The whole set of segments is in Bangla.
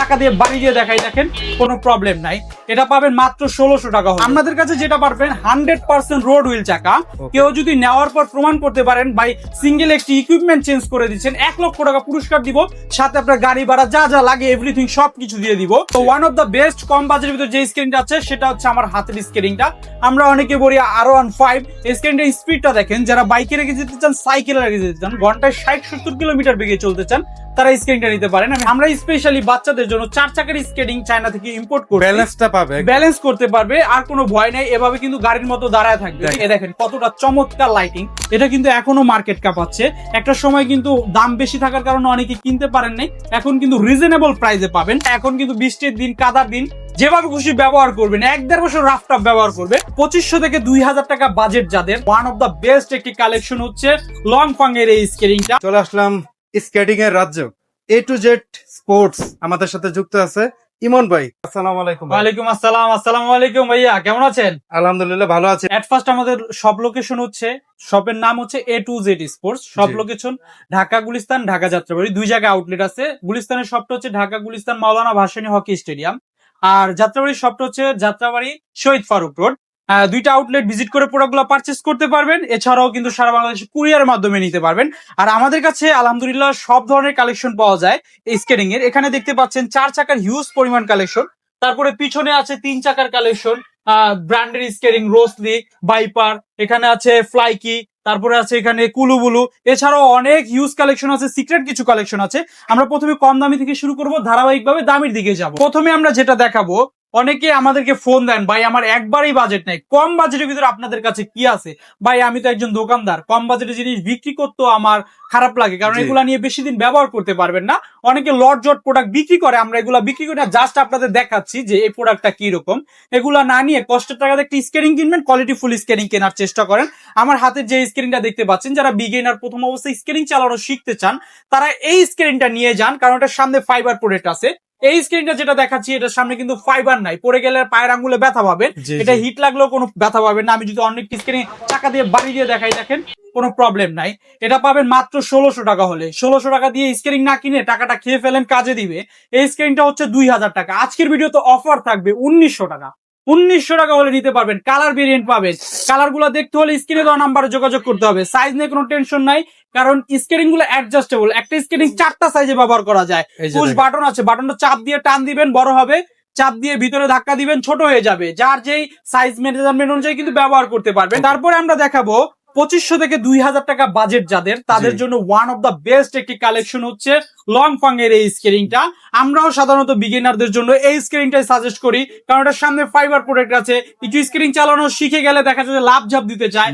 টাকা দিয়ে বাড়ি দিয়ে দেখাই দেখেন কোনো প্রবলেম নাই। এটা পাবেন মাত্র 1600 টাকা। আমাদের কাছে যেটা পারবেন 100% রোড হুইল চাকা। কেউ যদি নেওয়ার পর প্রমাণ করতে পারেন ভাই সিঙ্গেল একটি ইকুইপমেন্ট চেঞ্জ করে দিচ্ছেন, 1 লক্ষ টাকা পুরস্কার দিব, সাথে আপনার গাড়ি ভাড়া যা যা লাগে এভরিথিং সবকিছু দিয়ে দিব। তো ওয়ান অফ দ্য বেস্ট কম বাজেটের ভিতরে যে স্ক্রিনটা আছে সেটা হচ্ছে আমার হাতের স্ক্রিনটা। আমরা অনেকে বলি R15 স্ক্রিনটার স্পিডটা দেখেন, যারা বাইকে রেখে যেতে চান, সাইকেলে রেখে যেতে চান, ঘন্টায় 60-70 কিলোমিটার বেগে চলতে চান, তারা স্ক্রিনটা নিতে পারেন। আমরা স্পেশালি বাচ্চাদের জন্য 4 চাকার স্কেটিং চায়না থেকে ইম্পোর্ট করে ব্যালেন্সটা পাবে, ব্যালেন্স করতে পারবে, আর কোনো ভয় নাই। এভাবে কিন্তু গাড়ির মতো দাঁড়ায় থাকবে। এই দেখেন কতটা চমৎকার লাইটিং। এটা কিন্তু এখনো মার্কেট কাঁপাচ্ছে। একটা সময় কিন্তু দাম বেশি থাকার কারণে অনেকে কিনতে পারেন নাই, এখন কিন্তু রিজনেবল প্রাইসে পাবেন। এখন কিন্তু বৃষ্টির দিন, কাদার দিন, যেভাবে খুশি ব্যবহার করবেন, 1-1.5 বছর রাফটাপ ব্যবহার করবে। 2500 থেকে 2000 টাকা বাজেট যাদের, ওয়ান অফ দ্য বেস্ট একটি কালেকশন হচ্ছে লং ফাং এর এই স্কেটিংটা। চলে আসলাম স্কেটিং এর রাজ্য। A to Z স্পোর্টস আমাদের সাথে যুক্ত আছে ইমন ভাই। আসসালামু আলাইকুম। ওয়ালাইকুম আসসালাম। আসসালামু আলাইকুম ভাইয়া, কেমন আছেন? আলহামদুলিল্লাহ ভালো আছি। এট ফার্স্ট আমাদের সব লোকেশন হচ্ছে, শপের নাম হচ্ছে A to Z স্পোর্টস। সব লোকেশন ঢাকা গুলিস্তান, ঢাকা যাত্রাবাড়ি, 2 জায়গায় আউটলেট আছে। গুলিস্তানের শপটা হচ্ছে ঢাকা গুলিস্তান মাওলানা ভাসানী হকি স্টেডিয়াম, আর যাত্রাবাড়ির শপটা হচ্ছে যাত্রাবাড়ি শহীদ ফারুক রোড। 2টা আউটলেট ভিজিট করে প্রোডাক্টগুলো পারচেস করতে পারবেন। এছাড়াও কিন্তু সারা বাংলাদেশে কুরিয়ারের মাধ্যমে নিতে পারবেন। আর আমাদের কাছে আলহামদুলিল্লাহ সব ধরনের কালেকশন পাওয়া যায় এই স্কেটিং এর। এখানে দেখতে পাচ্ছেন 4 চাকার হিউজ পরিমাণ কালেকশন, তারপরে পিছনে আছে 3 চাকার কালেকশন, ব্র্যান্ডের স্কেটিং, রোসলি, ভাইপার, এখানে আছে ফ্লাইকি, তারপরে আছে এখানে কুলুবুলু। এছাড়াও অনেক হিউজ কালেকশন আছে, সিক্রেট কিছু কালেকশন আছে। আমরা প্রথমে কম দামি থেকে শুরু করব, ধারাবাহিকভাবে দামের দিকে যাব। প্রথমে আমরা যেটা দেখাবো, অনেকে আমাদেরকে ফোন দেন, ভাই আমার একবারেই বাজেট নাই, কম বাজেটের ভিতরে আপনাদের কাছে কি আছে? ভাই আমি তো একজন দোকানদার, কম বাজেটের জিনিস বিক্রি করতেও আমার খারাপ লাগে, কারণ এগুলা নিয়ে বেশি দিন ব্যবহার করতে পারবেন না। অনেকে লট জট প্রোডাক্ট বিক্রি করে, আমরা এগুলা বিক্রি করি না, জাস্ট আপনাদের দেখাচ্ছি যে এই প্রোডাক্টটা কি রকম। এগুলা না নিয়ে কষ্টের টাকাতে একটি স্কেটিং কিনবেন, কোয়ালিটি ফুল স্কেটিং কেনার চেষ্টা করেন। আমার হাতের যে স্কেটিংটা দেখতে পাচ্ছেন, যারা বিগিনার, প্রথম অবস্থায় স্কেটিং চালানো শিখতে চান, তারা এই স্কেটিংটা নিয়ে যান, কারণ এটার সামনে ফাইবার প্রোডাক্ট আছে। এই স্ক্রিনটা যেটা দেখাচ্ছি, এটার সামনে কিন্তু ফাইবার নাই, পড়ে গেলে পায়ের আঙ্গুলে ব্যথা পাবেন। এটা হিট লাগলেও কোনো ব্যথা পাবেন না। আমি যদি অনেক স্ক্রিন টাকা দিয়ে বাড়ি দিয়ে দেখাই দেখেন কোনো প্রবলেম নাই। এটা পাবেন মাত্র 1600 টাকা হলে। 1600 টাকা দিয়ে স্ক্রিন না কিনে টাকাটা খেয়ে ফেলেন, কাজে দিবে। এই স্ক্রিনটা হচ্ছে 2000 টাকা। আজকের ভিডিওতে অফার থাকবে 1900 টাকা। 1900 টাকা হলে নিতে পারবেন। কালার ভেরিয়েন্ট পাবেন। কালার গুলো দেখতে হলে স্ক্রিনে দেওয়া নাম্বারে যোগাযোগ করতে হবে। সাইজ নিয়ে কোনো টেনশন নাই, কারণ স্কেটিং গুলো অ্যাডজাস্টেবল। একটা স্কেটিং 4টা সাইজে ব্যবহার করা যায়। পুশ বাটন আছে, বাটনটা চাপ দিয়ে টান দিবেন, বড় হবে, চাপ দিয়ে ভিতরে ধাক্কা দিবেন, ছোট হয়ে যাবে। যার যেই সাইজ মেজারমেন্ট অনুযায়ী কিন্তু ব্যবহার করতে পারবেন। তারপরে আমরা দেখাবো 2500 থেকে 2000 টাকা বাজেট যাদের, তাদের জন্য ওয়ান অফ দ্য বেস্ট একটি কালেকশন হচ্ছে লং ফাং এর এই স্কেটিংটা। আমরাও সাধারণত বিগিনারদের জন্য এই স্কেটিংটাই সাজেস্ট করি, কারণ এটার সামনে ফাইবার প্রোডাক্ট আছে। একটু স্কেটিং চালানো শিখে গেলে দেখা যায় লাভ ঝাপ দিতে চায়,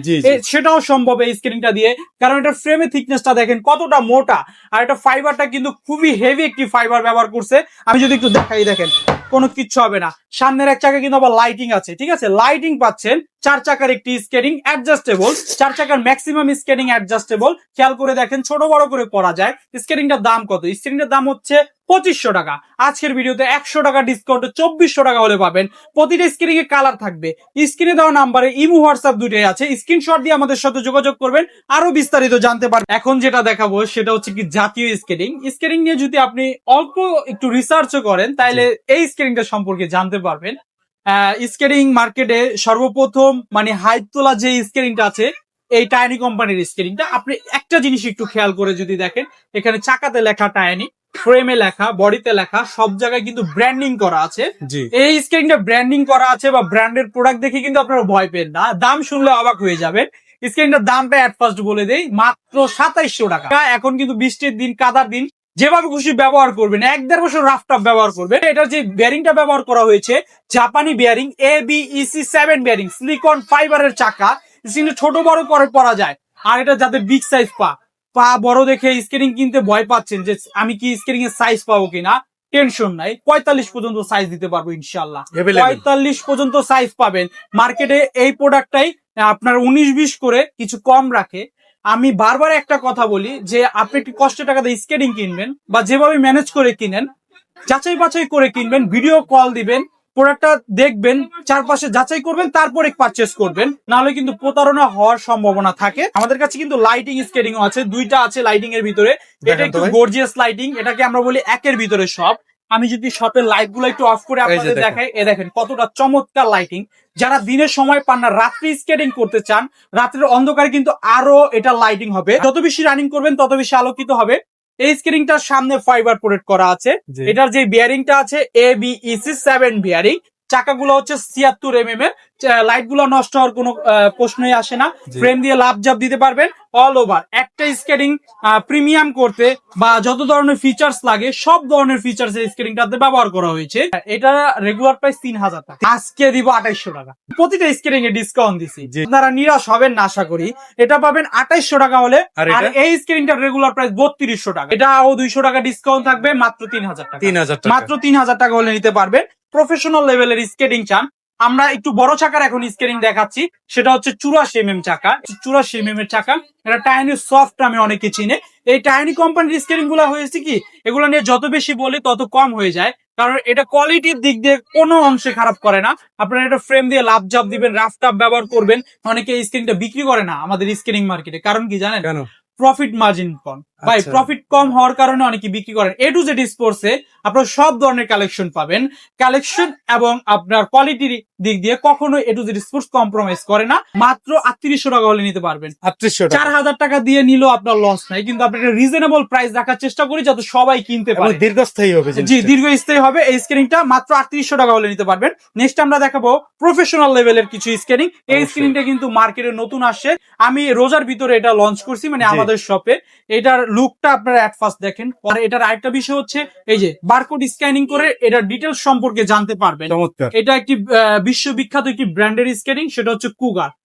সেটাও সম্ভব এই স্কেটিংটা দিয়ে, কারণ এটার ফ্রেমের থিকনেসটা দেখেন কতটা মোটা, আর এটা ফাইবারটা কিন্তু খুবই হেভি একটি ফাইবার ব্যবহার করছে। আমি যদি একটু দেখাই দেখেন কোনো কিচ্ছু হবে না। সামনের এক চাকা কিন্তু আবার লাইটিং আছে, ঠিক আছে, লাইটিং পাচ্ছেন। 4 চাকার একটি স্কেটিং অ্যাডজাস্টেবল, 4 চাকার ম্যাক্সিমাম স্কেটিং অ্যাডজাস্টেবল। খেয়াল করে দেখেন ছোট বড় করে পরা যায়। স্কেটিংটার দাম কত? স্কেটিংটার দাম হচ্ছে 2500 টাকা। আজকের ভিডিওতে 100 টাকা ডিসকাউন্টে 2400 টাকা হলে পাবেন। প্রতিটা স্ক্রিনে এ কালার থাকবে। স্ক্রিনে দেওয়া নাম্বারে ইমো, হোয়াটসঅ্যাপ দুটোই আছে, স্ক্রিনশট দিয়ে আমাদের সাথে যোগাযোগ করবেন, আরো বিস্তারিত জানতে পারবেন। এখন যেটা দেখাবো সেটা হচ্ছে কি জাতীয় স্কেটিং। স্কেটিং নিয়ে যদি আপনি অল্প একটু রিসার্চও করেন, তাহলে এই স্কেটিংটা সম্পর্কে জানতে পারবেন। স্কেটিং মার্কেটে সর্বপ্রথম মানে হাইট তোলা যে স্কেটিংটা আছে, এই টাইনি কোম্পানির স্কেটিংটা। আপনি একটা জিনিস একটু খেয়াল করে যদি দেখেন, এখানে চাকাতে লেখা টাইনি, ফ্রেমে লেখা, বডিতে লেখা, সব জায়গায় কিন্তু ব্র্যান্ডিং করা আছে। এই স্কেটিংটা ব্র্যান্ডিং করা আছে বা ব্র্যান্ডের প্রোডাক্ট দেখে কিন্তু আপনারা ভয় পেন না, দাম শুনলে অবাক হয়ে যাবেন। স্কেটিংটার দামটা অ্যাট ফার্স্ট বলে দেই, মাত্র 2700 টাকা। এখন কিন্তু বৃষ্টির দিন, কাদার দিন, যেভাবে খুশি ব্যবহার করবেন, 1-1.5 বছর রাফটাপ ব্যবহার করবেন। এটার যে বেয়ারিংটা ব্যবহার করা হয়েছে, জাপানি বেয়ারিং, ABEC7 বেয়ারিং, সিলিকন ফাইবারের চাকা। স্ক্রিনে ছোট বড় করে পরা যায়। আর এটা যাদের বিগ সাইজ পা বড় দেখে স্কেটিং কিনতে ভয় পাচ্ছেন যে আমি কি স্কেটিং এর সাইজ পাবো কিনা, টেনশন নাই, 45 পর্যন্ত সাইজ দিতে পারবো ইনশাল্লাহ। 45 পর্যন্ত সাইজ পাবেন। মার্কেটে এই প্রোডাক্টটাই আপনার 19-20 করে কিছু কম রাখে। আমি বারবার একটা কথা বলি যে আপনি একটু কষ্টের টাকা দিয়ে স্কেটিং কিনবেন বা যেভাবে ম্যানেজ করে কিনেন, যাচাই বাছাই করে কিনবেন, ভিডিও কল দিবেন, প্রোডাক্টটা দেখবেন, চারপাশে যাচাই করবেন, তারপরে পারচেস করবেন, নাহলে কিন্তু প্রতারণা হওয়ার সম্ভাবনা থাকে। আমাদের কাছে কিন্তু লাইটিং স্কেটিং আছে, 2টা আছে লাইটিং এর ভিতরে। এটা একটু গর্জিয়াস লাইটিং, এটাকে আমরা বলি একের ভিতরে সব। আমি যদি শপের লাইট গুলো একটু অফ করে আপনাদের দেখেন। দেখাই, দেখেন কতটা চমৎকার লাইটিং। যারা দিনের সময় পান না, রাত্রি স্কেটিং করতে চান, রাত্রের অন্ধকারে কিন্তু আরো এটা লাইটিং হবে। যত বেশি রানিং করবেন তত বেশি আলোকিত হবে। এই স্কেটিংটার সামনে ফাইবার প্রোটেক্ট করা আছে। জি। এটার যে বিয়ারিংটা আছে ABEC 7 বিয়ারিং। চাকাগুলো হচ্ছে 76 mm এর। লাইট গুলো নষ্ট হওয়ার কোনো প্রশ্নই আসে না। জি। ফ্রেম দিয়ে লাভ জাপ দিতে পারবেন। অল ওভার একটা স্কেটিং প্রিমিয়াম করতে বা যত ধরনের ফিচার্স লাগে সব ধরনের ফিচার্স এই স্কেটিংটাতে ব্যবহার করা হয়েছে। এটা রেগুলার প্রাইস 3000 টাকা, আজকে দিব 2800 টাকা। প্রতিটা স্কেটিং এ ডিসকাউন্ট দিছি, জি। আপনারা নিরাশ হবেন না আশা করি। এটা পাবেন 2800 টাকা হলে। আর আর এটা? এই স্কেটিংটার রেগুলার প্রাইস 3200 টাকা। এটাও 200 টাকা ডিসকাউন্ট থাকবে, মাত্র 3000 টাকা। 3000 টাকা। মাত্র 3000 টাকা হলে নিতে পারবেন। প্রফেশনাল লেভেলের স্কেটিং চান, আমরা একটু বড় চাকার এখন স্কেটিং দেখাচ্ছি। সেটা হচ্ছে 84 mm চাকা, 84 mm এর চাকা। এটা টাইনি সফট আমি অনেকে চিনে। এই টাইনি কোম্পানির স্কেটিং গুলো হয়েছে কি, এগুলো নিয়ে যত বেশি বলি তত কম হয়ে যায়, কারণ এটা কোয়ালিটির দিক দিয়ে কোনো অংশে খারাপ করে না। আপনারা এটা ফ্রেম দিয়ে লাভ জাপ দিবেন, রাফ টাপ ব্যবহার করবেন। অনেকে এই স্কেটিংটা বিক্রি করে না আমাদের স্কেটিং মার্কেটে, কারণ কি জানেন? কেন? প্রফিট মার্জিন কম। ভাই আচ্ছা। প্রফিট কম হওয়ার কারণে অনেকে বিক্রি করেন। A to Z স্পোর্টস এ আপনারা সব ধরনের কালেকশন পাবেন। কালেকশন এবং আপনার কোয়ালিটির দিক দিয়ে কখনো A to Z sports compromise করে না। মাত্র 3800 টাকা হলে নিতে পারবেন। 3800 টাকা। 4000 টাকা দিয়ে নিলেও আপনার লস নাই, কিন্তু আপনি একটা রিজনেবল প্রাইস রাখার চেষ্টা করি যাতে সবাই কিনতে এবং পারে। দীর্ঘস্থায়ী হবে জি, জিনিসটা। দীর্ঘস্থায়ী হবে। এই স্কেটিংটা মাত্র 3800 টাকা হলে নিতে পারবেন। নেক্সট আমরা দেখাবো প্রফেশনাল লেভেলের কিছু স্কেটিং। এই অবশ্যই। স্কেটিংটা কিন্তু মার্কেটে নতুন আসছে, আমি রোজার ভিতরে এটা লঞ্চ করছি, মানে জি। আমাদের শপে। এটার লুকটা আপনারা এট ফার্স্ট দেখেন। আর এটার আরেকটা বিষয় হচ্ছে এই যে বারকোড স্ক্যানিং করে এটার ডিটেলস সম্পর্কে জানতে পারবেন। চমৎকার। এটা একটি বিশ্ববিখ্যাত একটি ব্র্যান্ডের স্কেটিং, সেটা হচ্ছে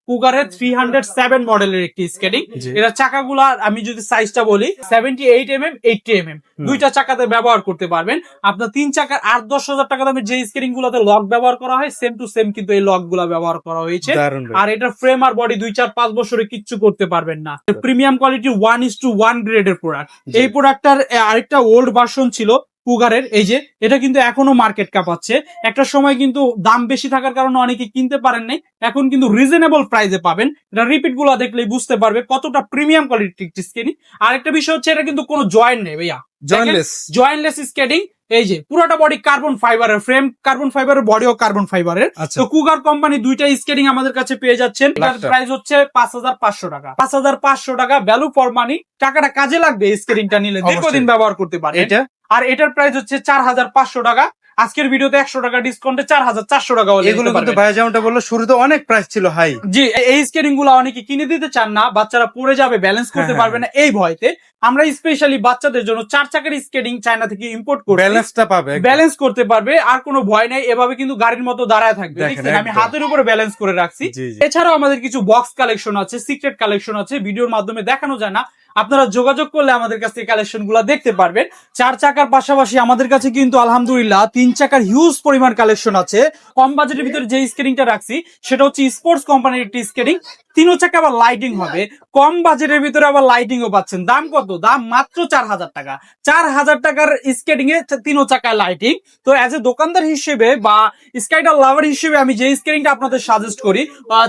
কুগারের 307 মডেলের একটি স্কেটিং। জি। এটা চাকাগুলা আমি যদি সাইজটা বলি 78 mm 80 mm দুইটা চাকাতে ব্যবহার করতে পারবেন। আপনার 3 চাকার 8-10 হাজার টাকা দামের যে স্কেটিং গুলাতে লক ব্যবহার করা হয়, সেম টু সেম কিন্তু এই লক গুলা ব্যবহার করা হয়েছে। দারুণ ভাই। আর এটার ফ্রেম আর বডি 2-4-5 বছরে কিচ্ছু করতে পারবেন না। প্রিমিয়াম কোয়ালিটি 1:1 গ্রেডের প্রোডাক্ট। জি। এই প্রোডাক্টটার আরেকটা ওল্ড ভার্সন ছিল কুগারের, এই যে এটা কিন্তু এখনো মার্কেট কাঁপাচ্ছে। একটা সময় কিন্তু দাম বেশি থাকার কারণে অনেকে কিনতে পারেন নাই, এখন কিন্তু রিজনেবল প্রাইসে পাবেন। এটা রিপিট গুলো দেখলেই বুঝতে পারবে কতটা প্রিমিয়াম কোয়ালিটির স্কেটিং। আরেকটা বিষয় হচ্ছে এটা কিন্তু কোনো জয়েন্ট নেই ভাইয়া, জয়েন্টলেস। Jointless skating. এই যে পুরোটা বডি কার্বন ফাইবারের, ফ্রেম কার্বন ফাইবারের, বডিও কার্বন ফাইবারের। আচ্ছা। তো কুগার কোম্পানি দুইটা স্কেটিং আমাদের কাছে পেয়ে যাচ্ছেন। এটার লাখটা। প্রাইস হচ্ছে 5500 টাকা। 5500 টাকা ভ্যালু ফর মানি। টাকাটা কাজে লাগবে এই স্কেটিংটা নিলে, অবশ্যই। দীর্ঘদিন ব্যবহার করতে পারবেন। এটা আর এটার প্রাইস হচ্ছে 4500 টাকা। আজকের ভিডিওতে 100 টাকা ডিসকাউন্টে 4400 টাকা হলে এগুলো নিতে কিন্তু পারবেন। ভাই যেমনটা বললো শুরুতে অনেক প্রাইস ছিল হাই। জি, এই স্কেটিং গুলো অনেকে কিনে দিতে চান না, বাচ্চারা পড়ে যাবে, ব্যালেন্স করতে হ্যাঁ, পারবে না এই ভয়তে। আমরা স্পেশালি বাচ্চাদের জন্য 4 চাকার স্কেটিং চায়না থেকে ইম্পোর্ট করি, ব্যালেন্সটা পাবে একদম। ব্যালেন্স করতে পারবে, আর কোনো ভয় নেই। এভাবে কিন্তু গাড়ির মতো দাঁড়ায় থাকবে। দেখেন, দেখছেন আমি একদম। হাতের উপরে ব্যালেন্স করে রাখছি। জি, জি। এছাড়াও আমাদের কিছু বক্স কালেকশন আছে, সিক্রেট কালেকশন আছে, ভিডিওর মাধ্যমে দেখানো যায় না। আপনারা যোগাযোগ করলে আমাদের কাছ থেকে কালেকশন গুলা দেখতে পারবেন। 4 চাকার পাশাপাশি আমাদের কাছে কিন্তু আলহামদুলিল্লাহ 3 চাকার হিউজ পরিমাণ কালেকশন আছে। কম বাজেটের ভিতরে যে স্কেটিংটা রাখছি সেটা হচ্ছে স্পোর্টস কোম্পানির একটি স্কেটিং। 3 চাকা আবার লাইটিং হবে, কম বাজেটের ভিতরে আবার লাইটিংও পাচ্ছেন। দাম কত? দাম মাত্র 4000 টাকা। 4000 টাকার স্কেটিং এ 3 চাকায় লাইটিং। তো অ্যাজ এ দোকানদার হিসেবে বা স্কাইডার লাভার হিসেবে আমি যে স্কেটিংটা আপনাদের সাজেস্ট করি,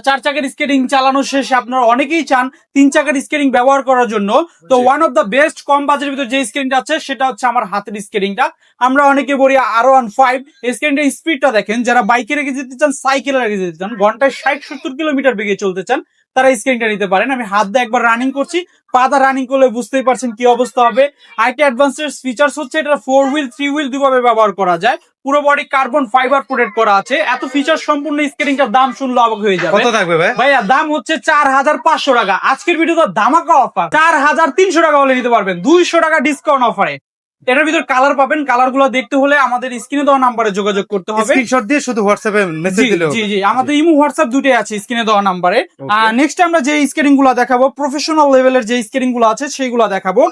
4 চাকার স্কেটিং চালানো শেষে আপনারা অনেকেই চান 3 চাকার স্কেটিং ব্যবহার করার জন্য। তো ওয়ান অফ দ্য বেস্ট কম বাজেটের ভিতরে যে স্কেটিংটা আছে সেটা হচ্ছে আমার হাতের স্কেটিংটা। আমরা অনেকে বলি R15। এই স্কেটিংটার স্পিডটা দেখেন, যারা বাইকে রেখে যেতে চান, সাইকেলে রেখে যেতে চান, ঘন্টায় 60-70 কিলোমিটার বেগে চলতে চান, তারা স্কেটিংটা নিতে পারেন। আমি হাত দিয়ে একবার রানিং করছি, পা দা রানিং করলে বুঝতেই পারছেন কি অবস্থা হবে। আইটি অ্যাডভান্সের ফিচার্স হচ্ছে এটা 4 হুইল 3 হুইল দুভাবে ব্যবহার করা যায়। পুরো বডি কার্বন ফাইবার প্রোটেক্ট করা আছে। এত ফিচার সম্পূর্ণ স্কেটিংটার দাম শুনলে অবাক হয়ে যাবে। কত থাকবে ভাই? ভাইয়া দাম হচ্ছে 4500 টাকা। আজকের ভিডিওতে ধামাকা অফার 4300 টাকা হলে নিতে পারবেন, 200 টাকা ডিসকাউন্ট অফারে। এটার ভিতর কালার পাবেন, কালার গুলো দেখতে হলে আমাদের স্ক্রিনে দেওয়া নাম্বারে যোগাযোগ করতে হবে। স্ক্রিনশট দিয়ে শুধু হোয়াটসঅ্যাপে মেসেজ জি, দিলে জি, হবে। জি, আমাদের ইমো হোয়াটসঅ্যাপ দুটোই আছে স্ক্রিনে দেওয়া নাম্বারে। Okay. নেক্সট আমরা যে স্কেটিং গুলো দেখাবো, প্রফেশনাল লেভেলের যে স্কেটিং গুলো আছে সেইগুলো দেখাবো।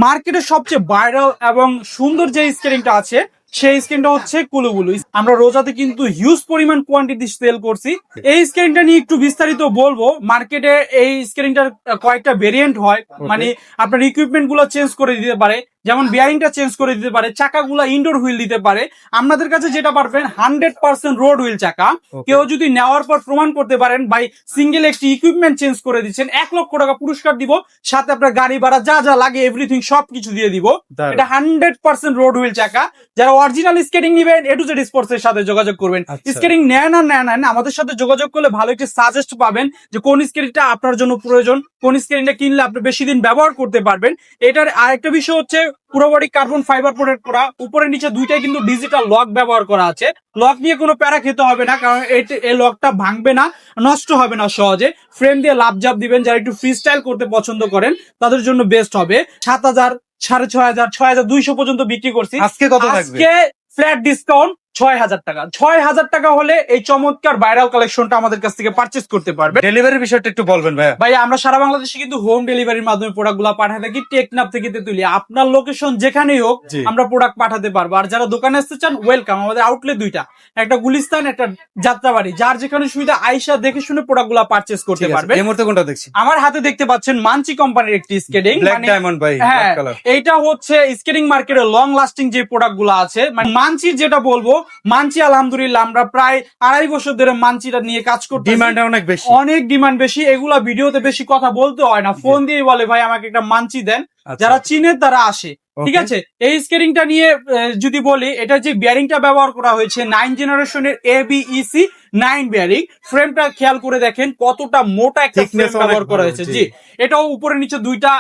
মার্কেটের সবচেয়ে ভাইরাল এবং সুন্দর যে স্কেটিংটা আছে সেই স্কেটিংটা হচ্ছে কুলুবুলু। আমরা রোজাতে কিন্তু হিউজ পরিমাণ কোয়ান্টিটি সেল করছি। এই স্কেটিংটা নিয়ে একটু বিস্তারিত বলবো। মার্কেটে এই স্কেটিংটার কয়েকটা ভেরিয়েন্ট হয়, মানে আপনার ইকুইপমেন্ট গুলো চেঞ্জ করে দিতে পারে। যেমন বিয়ারিংটা চেঞ্জ করে দিতে পারে, চাকাগুলা ইনডোর হুইল দিতে পারে। আপনাদের কাছে যেটা পারবেন 100% রোড হুইল চাকা। কেউ যদি নেওয়ার পর প্রমাণ করতে পারেন ভাই সিঙ্গেল একটি ইকুইপমেন্ট চেঞ্জ করে দিচ্ছেন, 1,00,000 টাকা পুরস্কার দিব, সাথে আপনার গাড়ি ভাড়া যা যা লাগে এভরিথিং সবকিছু দিয়ে দিব। এটা 100% রোড হুইল চাকা। যারা অরিজিনাল স্কেটিং নিবেন A to Z স্পোর্টস এর সাথে যোগাযোগ করবেন। স্কেটিং নেন আর নেন আমাদের সাথে যোগাযোগ করলে ভালো একটি সাজেস্ট পাবেন যে কোন স্কেটিংটা আপনার জন্য প্রয়োজন, কোন স্কেটিংটা কিনলে আপনি বেশি দিন ব্যবহার করতে পারবেন। এটার আরেকটা বিষয় হচ্ছে পুরো বডি কার্বন ফাইবার প্রোটেক্ট করা, উপরে নিচে দুইটাই কিন্তু ডিজিটাল লক ব্যবহার করা আছে। লক নিয়ে কোনো প্যারা খেতে হবে না, কারণ এই লকটা ভাঙবে না, নষ্ট হবে না সহজে। ফ্রেম দিয়ে লাভজাপ দিবেন, যারা একটু ফ্রি স্টাইল করতে পছন্দ করেন তাদের জন্য বেস্ট হবে। 7,000, 6,500, 6,200 পর্যন্ত বিক্রি করছি। আজকে কত থাকবে? আজকে ফ্ল্যাট ডিসকাউন্ট 6,000 টাকা। 6,000 টাকা হলে এই চমৎকার ভাইরাল কালেকশনটা আমাদের কাছ থেকে পারচেজ করতে পারবে। ডেলিভারির বিষয়টা একটু বলবেন ভাইয়া। ভাই আমরা সারা বাংলাদেশে কিন্তু হোম ডেলিভারির মাধ্যমে প্রোডাক্ট গুলা পাঠাতে থাকি, টেকনাফ থেকে তেতুলি। আপনার লোকেশন যেখানেই হোক আমরা প্রোডাক্ট পাঠাতে পারবো। আর যারা দোকানে আসতে চান ওয়েলকাম, আমাদের আউটলেট দুইটা, একটা গুলিস্তান, একটা যাত্রাবাড়ি। যার যেখানে সুবিধা আইসা দেখে শুনে প্রোডাক্ট গুলা পারচেজ করতে পারবে। এই মুহূর্তে কোনটা দেখছি? আমার হাতে দেখতে পাচ্ছেন মানচি কোম্পানির একটি স্কেটিং, ব্ল্যাক ডায়মন্ড ভাই। হ্যাঁ এইটা হচ্ছে স্কেটিং মার্কেটের লং লাস্টিং যে প্রোডাক্ট গুলো আছে। মানে মানচির যেটা বলবো, মানচি আলহামদুলিল্লাহ আমরা প্রায় 2.5 বছর ধরে মানচিটা নিয়ে কাজ করতে, ডিমান্ড অনেক বেশি, অনেক ডিমান্ড বেশি। এগুলা ভিডিওতে বেশি কথা বলতে হয় না, ফোন দিয়ে বলে ভাই আমাকে একটা মানচি দেন। যারা চিনে তারা আসে, ঠিক আছে। এই স্কেটিংটা নিয়ে যদি বলি, এটা যে বিয়ারিংটা ব্যবহার করা হয়েছে 9 জেনারেশনের ABEC 9 বিয়ারিং। ফ্রেমটা খেয়াল করে দেখেন কতটা মোটা একটা ফ্রেম ব্যবহার করা হয়েছে। জি, এটাও উপরে নিচে দুইটা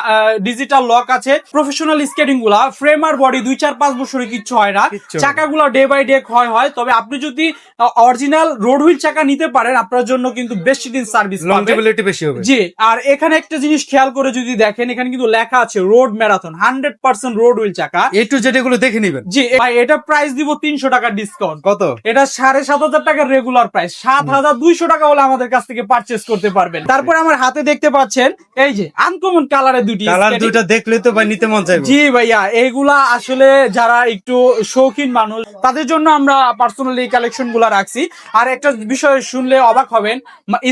ডিজিটাল লক আছে। প্রফেশনাল স্কেটিং গুলা ফ্রেম আর বডি 2-4-5 বছরে কিচ্ছু হয় না, চাকাগুলো ডে বাই ডে ক্ষয় হয়। তবে আপনি যদি অরিজিনাল রোড হুইল চাকা নিতে পারেন আপনার জন্য কিন্তু বেশি দিন সার্ভিস লংজিভিটি বেশি হবে। জি, আর এখানে একটা জিনিস খেয়াল করে যদি দেখেন, এখানে কিন্তু লেখা আছে রোড ম্যারাথন 100% রোড হুইল চাকা। A to Z এগুলো দেখে নিবেন। জি ভাই, এটা প্রাইস দিব 300 টাকা ডিসকাউন্ট। কত? এটা 7,500 টাকার রেগুলার প্রাইস, 7,200 টাকা হলে আমাদের কাছ থেকে পারচেজ করতে পারবেন। তারপর আমার হাতে দেখতে পাচ্ছেন এই যে আনকমন কালারের দুটি কালার, দুইটা দেখলে তো ভাই নিতে মন চাইবে। জি ভাইয়া, এইগুলা আসলে যারা একটু শৌখিন মানুষ তাদের জন্য আমরা পার্সোনালি কালেকশন গুলা রাখছি। আর একটা বিষয় শুনলে অবাক হবেন,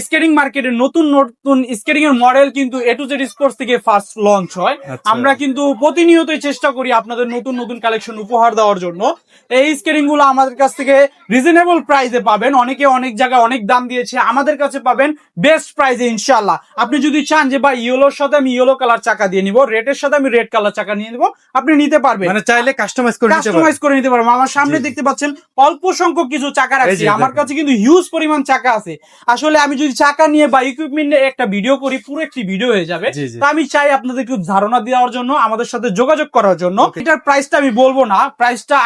স্কেটিং মার্কেটে নতুন নতুন স্কেটিং এর মডেল কিন্তু A to Z স্পোর্টস থেকে ফার্স্ট লঞ্চ হয়। আমরা কিন্তু প্রতিনিয়তই চেষ্টা করি আপনাদের নতুন নতুন কালেকশন উপহার দেওয়ার জন্য। এই স্কেটিং গুলো আমাদের কাছ থেকে রিজনেবল প্রাইসে পাবেন। অনেকে অনেক জায়গায় অনেক দাম দিয়েছে, আমাদের কাছে পাবেন বেস্ট প্রাইসে ইনশাআল্লাহ। আপনি যদি চান যে ভাই ইয়েলোর সাথে আমি ইয়েলো কালার চাকা দিয়ে নিব, রেডের সাথে আমি রেড কালার চাকা নিয়ে নিব, আপনি নিতে পারবেন। মানে চাইলে কাস্টমাইজ করে নিতে পারবেন। আমার সামনে দেখতে পাচ্ছেন অল্প সংখ্যক কিছু চাকা রাখছি, আমার কাছে কিন্তু হিউজ পরিমাণ চাকা আছে। আসলে আমি যদি চাকা নিয়ে বা ইকুইপমেন্ট নিয়ে একটা ভিডিও করি, পুরো একটি ভিডিও হয়ে যাবে। তো আমি চাই আপনাদের একটু ধারণা দেওয়ার জন্য, আমাদের সাথে যোগাযোগ করার জন্য। এটার প্রাইসটা আমি বলবো না, প্রাইসটা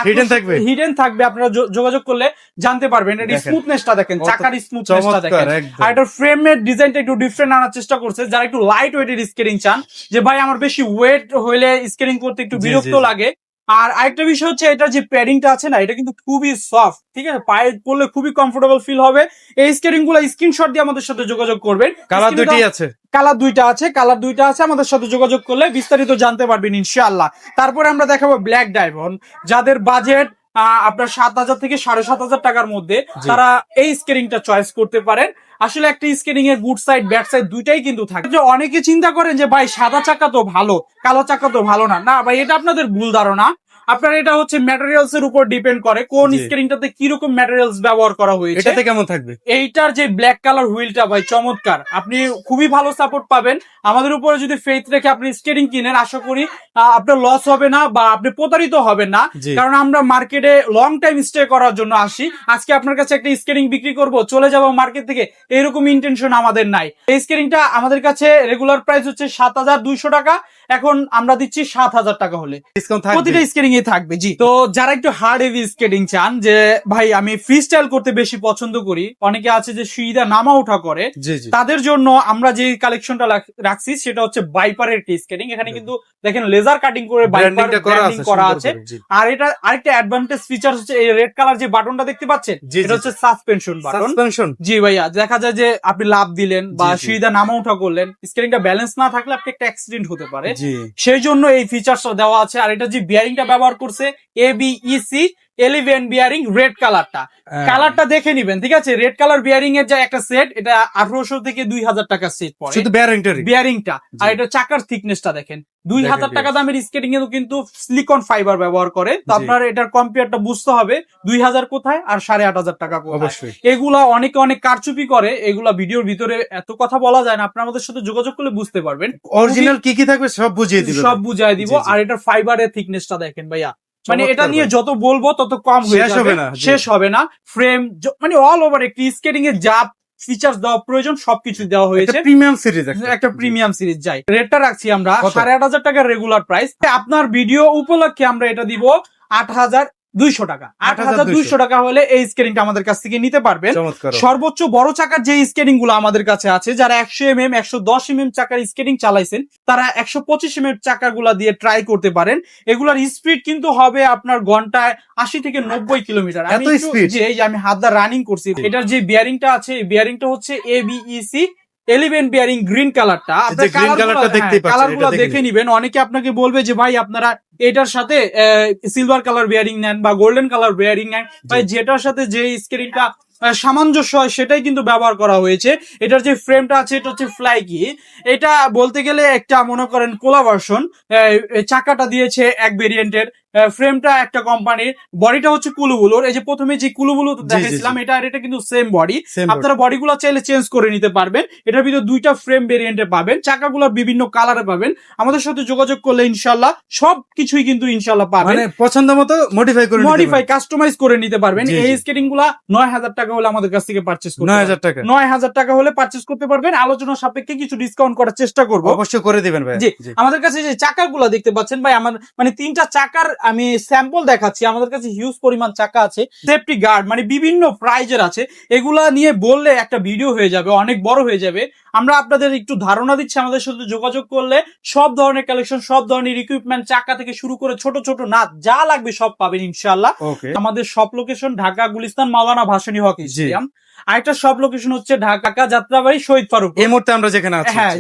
হিডেন থাকবে, আপনারা যোগাযোগ করলে জানতে পারবেন। এর স্মুথনেসটা দেখেন, চাকার স্মুথনেসটা দেখেন। আর এটার ফ্রেমের ডিজাইনটা একটু ডিফারেন্ট আনার চেষ্টা করছে। যারা একটু লাইট ওয়েটের স্কেটিং চান, যে ভাই আমার বেশি ওয়েট হইলে স্কেটিং করতে একটু বিরক্ত লাগে। আর আরেকটা বিষয় হচ্ছে এটা যে প্যাডিংটা আছে না, এটা কিন্তু খুবই সফট, ঠিক আছে, পায়ে পরলে খুবই কমফোর্টেবল ফিল হবে। এই স্কেটিং গুলো স্ক্রিনশট দিয়ে আমাদের সাথে যোগাযোগ করবেন। কালার দুইটা আছে, আমাদের সাথে যোগাযোগ করলে বিস্তারিত জানতে পারবেন ইনশাআল্লাহ। তারপরে আমরা দেখাবো ব্ল্যাক ডায়মন্ড। যাদের বাজেট আপনার 7,000 থেকে 7,500 টাকার মধ্যে, তারা এই স্কেটিংটা চয়েস করতে পারেন। আসলে একটা স্কেটিং এর গুড সাইড ব্যাড সাইড দুইটাই কিন্তু থাকে। যে অনেকে চিন্তা করেন যে ভাই সাদা চাকা তো ভালো, কালো চাকা তো ভালো না। না ভাই, এটা আপনাদের ভুল ধারণা। আপনার এটা হচ্ছে ম্যাটেরিয়ালস এর উপর ডিপেন্ড করে কোন স্কেটিংটাতে কিরকম ম্যাটেরিয়ালস ব্যবহার করা হয়েছে। এটাতে কেমন থাকবে? এইটার যে ব্ল্যাক কালার হুইলটা ভাই চমৎকার, আপনি খুবই ভালো সাপোর্ট পাবেন। আমাদের উপরে যদি ফেথ রেখে আপনি স্কেটিং কিনেন, আশা করি আপনার লস হবে না বা আপনি প্রতারিত হবেন না। কারণ আমরা মার্কেটে লং টাইম স্টে করার জন্য আসি। আজকে আপনার কাছে একটা স্কেটিং বিক্রি করব, চলে যাব মার্কেট থেকে, এরকম ইন্টেনশন আমাদের নাই। এই স্কেটিংটা আমাদের কাছে রেগুলার প্রাইস হচ্ছে 7,200 টাকা, এখন আমরা দিচ্ছি 7,000 টাকা হলে প্রতিটা স্কেটিং এ থাকবে। জি, তো যারা একটু হার্ড হেভি স্কেটিং চান, যে ভাই আমি ফ্রি স্টাইল করতে বেশি পছন্দ করি, অনেকে আছে যে সিধা নামা ওঠা করে, তাদের জন্য আমরা যে কালেকশনটা রাখছি সেটা হচ্ছে বাইপারের একটি স্কেটিং। এখানে কিন্তু দেখেন লেজার কাটিং করে বাইপার ব্র্যান্ডিং করা আছে। আর এটা আরেকটা অ্যাডভান্টেজ ফিচার হচ্ছে এই রেড কালার যে বাটনটা দেখতে পাচ্ছেন, এটা হচ্ছে সাসপেনশন বাটন। জি ভাইয়া, দেখা যায় যে আপনি লাফ দিলেন বা সিধা নামা ওঠা করলেন, স্কেটিংটা ব্যালেন্স না থাকলে আপনি একটা অ্যাক্সিডেন্ট হতে পারে, সেই জন্য এই ফিচারটা দেওয়া আছে। আর এটা যে বিয়ারিংটা ব্যবহার করছে ABEC এলিভেন বিয়ারিং রেড কালারটা। কালারটা দেখে নিবেন, ঠিক আছে? রেড কালার বিয়ারিং এর যে একটা সেট, এটা 1800 থেকে 2000 টাকা সেট পড়ে শুধু বিয়ারিংটা। আর এটা চাকার থিকনেসটা দেখেন, 2000 টাকা দামের স্কেটিং এ কিন্তু সিলিকন ফাইবার ব্যবহার করে। তো আপনার এটার কম্পেয়ারটা বুঝতে হবে 2000 কোথায় আর 8500 টাকা কোথায়। অবশ্যই এগুলা অনেকে অনেক কারচুপি করে, এগুলা ভিডিওর ভিতরে এত কথা বলা যায় না, আপনার আমাদের সাথে যোগাযোগ করলে বুঝতে পারবেন। অরিজিনাল কি কি থাকবে সব বুঝিয়ে দিবে, সব বুঝাই দিব। জি, জি। আর এটার ফাইবারের থিকনেসটা দেখেন ভাইয়া, মানে চমৎকার এটা নিয়ে ভাই। যত বলবো তত কম হয়ে শেষ যাবে, হবে না, জি। শেষ হবে না। ফ্রেম মানে অল ওভার একটি স্কেটিং এর যা ফিচার্স দেওয়া প্রয়োজন সবকিছু দেওয়া হয়েছে। প্রিমিয়াম সিরিজ, একটা প্রিমিয়াম সিরিজ যাই। রেটটা রাখছি আমরা কত? 8500 টাকার রেগুলার প্রাইস। আপনার ভিডিও উপলক্ষে আমরা এটা দিব 8200 টাকা। 8200 টাকা হলে এই স্কেটিংটা আমাদের কাছ থেকে নিতে পারবেন। চমৎকার। সর্বোচ্চ বড় চাকার যে স্কেটিং গুলো আমাদের কাছে আছে, যারা 100 mm 110 mm চাকার স্কেটিং চালাইছেন, তারা 125 mm চাকা গুলা দিয়ে ট্রাই করতে পারেন। এগুলার স্পিড কিন্তু হবে আপনার ঘন্টায় 80 থেকে 90 কিলোমিটার। এত স্পিড? এই যে আমি হাত দা রানিং করছি, এটার যে বিয়ারিংটা আছে, এই বিয়ারিংটা হচ্ছে ABEC 11 বিয়ারিং গ্রিন কালারটা। যে গ্রিন কালারটা দেখতেই পাচ্ছেন, কালারগুলো এটা দেখে নিবেন। অনেকে আপনাকে বলবে যে ভাই আপনারা এটার সাথে সিলভার কালার বিয়ারিং নেন বা গোল্ডেন কালার বিয়ারিং নেন, ভাই যেটার সাথে যে স্কেটিংটা সামঞ্জস্য হয় সেটাই কিন্তু ব্যবহার করা হয়েছে। এটার যে ফ্রেমটা আছে এটা হচ্ছে ফ্লাইকি। এটা বলতে গেলে একটা মনে করেন কোলা ভার্সন। চাকাটা দিয়েছে এক ভেরিয়েন্টের, ফ্রেমটা একটা কোম্পানির, বডিটা হচ্ছে কুলুবুলোর। এই যে প্রথমে যে কুলুবুলো দেখাইছিলাম, এটা আর এটা কিন্তু সেম বডি। আপনারা বডিগুলো চাইলে চেঞ্জ করে নিতে পারবেন। এটার ভিতরে দুইটা ফ্রেম ভেরিয়েন্টে পাবেন, চাকাগুলো বিভিন্ন কালারে পাবেন। আমাদের সাথে যোগাযোগ করলে ইনশাআল্লাহ সবকিছুই কিন্তু ইনশাআল্লাহ পাবেন, মানে পছন্দ মতো মডিফাই কাস্টমাইজ করে নিতে পারবেন। এই স্কেটিং গুলা 9000 টাকা হলে আমাদের কাছ থেকে পারচেজ করতে 9000 টাকা 9000 টাকা হলে পারচেজ করতে পারবেন। আলোচনা সাপেক্ষে কিছু ডিসকাউন্ট করার চেষ্টা করব, অবশ্যই করে দিবেন ভাই। জি। আমাদের কাছে যে চাকাগুলো দেখতে পাচ্ছেন ভাই, আমার মানে 3টা চাকার আমি স্যাম্পল দেখাচ্ছি। আমাদের কাছে হিউজ পরিমাণ চাকা আছে, সেফটি গার্ড মানে বিভিন্ন প্রাইজের আছে। এগুলা নিয়ে বললে একটা ভিডিও হয়ে যাবে, অনেক বড় হয়ে যাবে। আমরা আপনাদের একটু ধারণা দিচ্ছি, আমাদের সাথে যোগাযোগ করলে সব ধরনের কালেকশন, সব ধরনের ইকুইপমেন্ট, চাকা থেকে শুরু করে ছোট ছোট নাট যা লাগবে সব পাবেন ইনশাআল্লাহ। আমাদের সব লোকেশন ঢাকা গুলিস্তান মাওলানা ভাসানী হকি স্টেডিয়াম। আরেকটা সব লোকেশন হচ্ছে ঢাকা যাত্রাবাড়ি শহীদ ফারুক। এই মুহূর্তে আমরা যেখানে আছি, হ্যাঁ,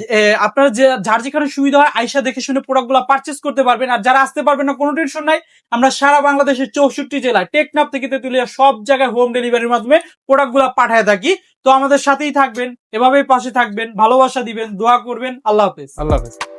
আপনারা যার যেখানে সুবিধা হয় আইসা দেখে শুনে প্রোডাক্ট গুলা পারচেজ করতে পারবেন। আর যারা আসতে পারবেন না, কোনো টেনশন নাই, আমরা সারা বাংলাদেশের 64 জেলায় টেকনাফ থেকে তেতুলিয়া সব জায়গায় হোম ডেলিভারির মাধ্যমে প্রোডাক্ট গুলা পাঠায় থাকি। তো আমাদের সাথেই থাকবেন, এভাবেই পাশে থাকবেন, ভালোবাসা দিবেন, দোয়া করবেন। আল্লাহ হাফেজ। আল্লাহ হাফেজ।